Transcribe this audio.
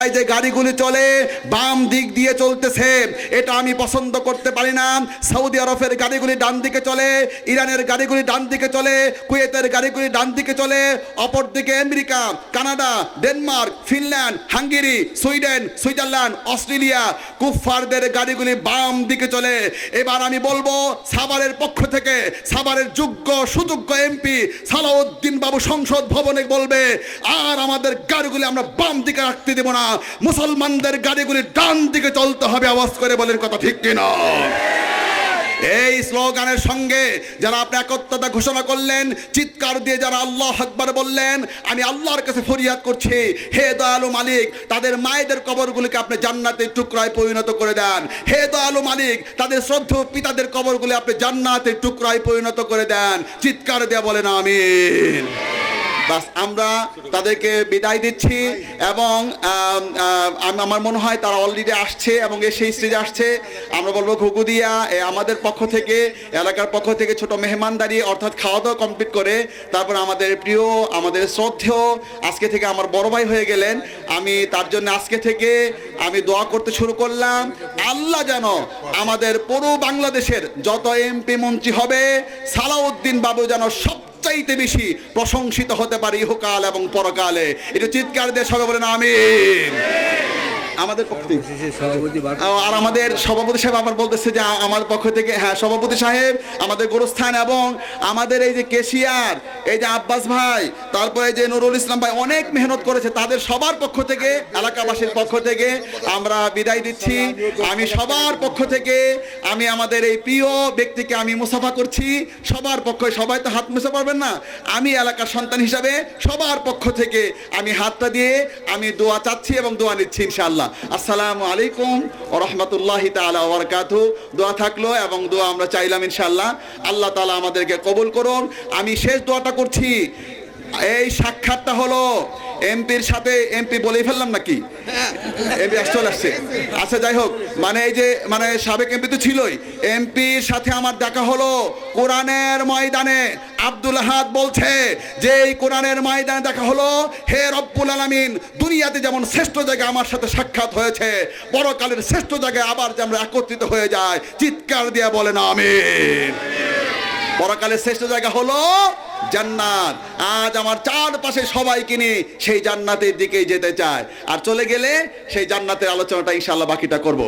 যে গাড়িগুলি চলে বাম দিক দিয়ে চলতেছে, এটা আমি পছন্দ করতে পারি না। সৌদি আরবের গাড়িগুলি ডান দিকে চলে, ইরানের গাড়িগুলি ডান দিকে চলে, কুয়েতের গাড়িগুলি ডান দিকে চলে, অপরদিকে America, Canada, Denmark, Finland, Hungary, Sweden, Switzerland, Australia কুফফারদের গাড়িগুলি বাম দিকে চলে। এবার আমি বলবো সাভারের পক্ষ থেকে, সাভারের যোগ্য সুযোগ্য এমপি সালাউদ্দিন বাবু সংসদ ভবনে বলবে, আর আমাদের গাড়িগুলি আমরা বাম দিকে রাখতে দেব না, মুসলমানদের গাড়িগুলি ডান দিকে চলতে হবে। আওয়াজ করে বলেন কথা ঠিক কিনা? এই স্লোগানের সঙ্গে যারা আপনি একত্রতা ঘোষণা করলেন, চিৎকার দিয়ে যারা আল্লাহ আকবার বললেন, আমি আল্লাহর কাছে ফরিয়াদ করছি, হে দয়ালু মালিক, তাদের মায়েদের কবরগুলিকে আপনি জান্নাতের টুকরায় পরিণত করে দেন। হে দয়ালু মালিক, তাদের শ্রদ্ধেয় পিতাদের কবরগুলি আপনি জান্নাতের টুকরায় পরিণত করে দেন। চিৎকার দিয়ে বলেন আমিন। বাস আমরা তাদেরকে বিদায় দিচ্ছি এবং আমার মনে হয় তারা অলরেডি আসছে এবং সেই স্টেজে আসছে। আমরা বলবো ঘুঘু দিয়া আমাদের পক্ষ থেকে, এলাকার পক্ষ থেকে ছোট মেহমানদারি অর্থাৎ খাওয়া দাওয়া কমপ্লিট করে তারপর আমাদের প্রিয়, আমাদের শ্রদ্ধেয়, আজকে থেকে আমার বড় ভাই হয়ে গেলেন, আমি তার জন্য আজকে থেকে আমি দোয়া করতে শুরু করলাম। আল্লাহ যেন আমাদের পুরো বাংলাদেশের যত এমপি মন্ত্রী হবে, সালাউদ্দিন বাবু যেন চাইতে বেশি প্রশংসিত হতে পারে ইহকাল এবং পরকালে। এটা চিৎকার দিয়ে সবাই বলেন আমিন। আমাদের পক্ষ থেকে আর আমাদের সভাপতি সাহেব আবার বলতেছে যে আমার পক্ষ থেকে, হ্যাঁ সভাপতি সাহেব, আমাদের গোরস্থান এবং আমাদের এই যে কেশিয়ার, এই যে আব্বাস ভাই, তারপরে যে নুরুল ইসলাম ভাই অনেক মেহনত করেছে, তাদের সবার পক্ষ থেকে, এলাকাবাসীর পক্ষ থেকে আমরা বিদায় দিচ্ছি। আমি সবার পক্ষ থেকে আমি আমাদের এই প্রিয় ব্যক্তিকে আমি মুসাফা করছি সবার পক্ষে। সবাই তো হাত মুছে পারবেন না, আমি এলাকার সন্তান হিসাবে সবার পক্ষ থেকে আমি হাতটা দিয়ে আমি দোয়া চাচ্ছি এবং দোয়া নিচ্ছি ইনশাআল্লাহ। আসসালামু আলাইকুম ওয়া রাহমাতুল্লাহি তাআলা ওয়া বারাকাতুহু। দোয়া থাকলো এবং দোয়া আমরা চাইলাম ইনশাআল্লাহ। আল্লাহ তাআলা আমাদেরকে কবুল করুন। আমি শেষ দোয়াটা করছি। এই সাক্ষাৎটা হলো এমপির সাথে, এমপি বলেই ফেললাম নাকি? এমপি চলে আসছে, আচ্ছা যাই হোক, মানে এই যে মানে সাবেক এমপি তো ছিলই, এমপির সাথে আমার দেখা হলো কোরআনের ময়দানে। আব্দুল আহাদ বলছে যে এই কোরআনের ময়দানে দেখা হলো, হে রব্বুল আলামিন, দুনিয়াতে যেমন শ্রেষ্ঠ জায়গায় আমার সাথে সাক্ষাৎ হয়েছে, পরকালের শ্রেষ্ঠ জায়গায় আবার যে আমরা একত্রিত হয়ে যায়। চিৎকার দিয়ে বলেন আমিন। পরকালের শ্রেষ্ঠ জায়গা হলো জান্নাত। আজ আমার চারপাশে সবাইকে নিয়ে সেই জান্নাতের দিকেই যেতে চায়, আর চলে গেলে সেই জান্নাতের আলোচনাটা ইনশাআল্লাহ বাকিটা করব।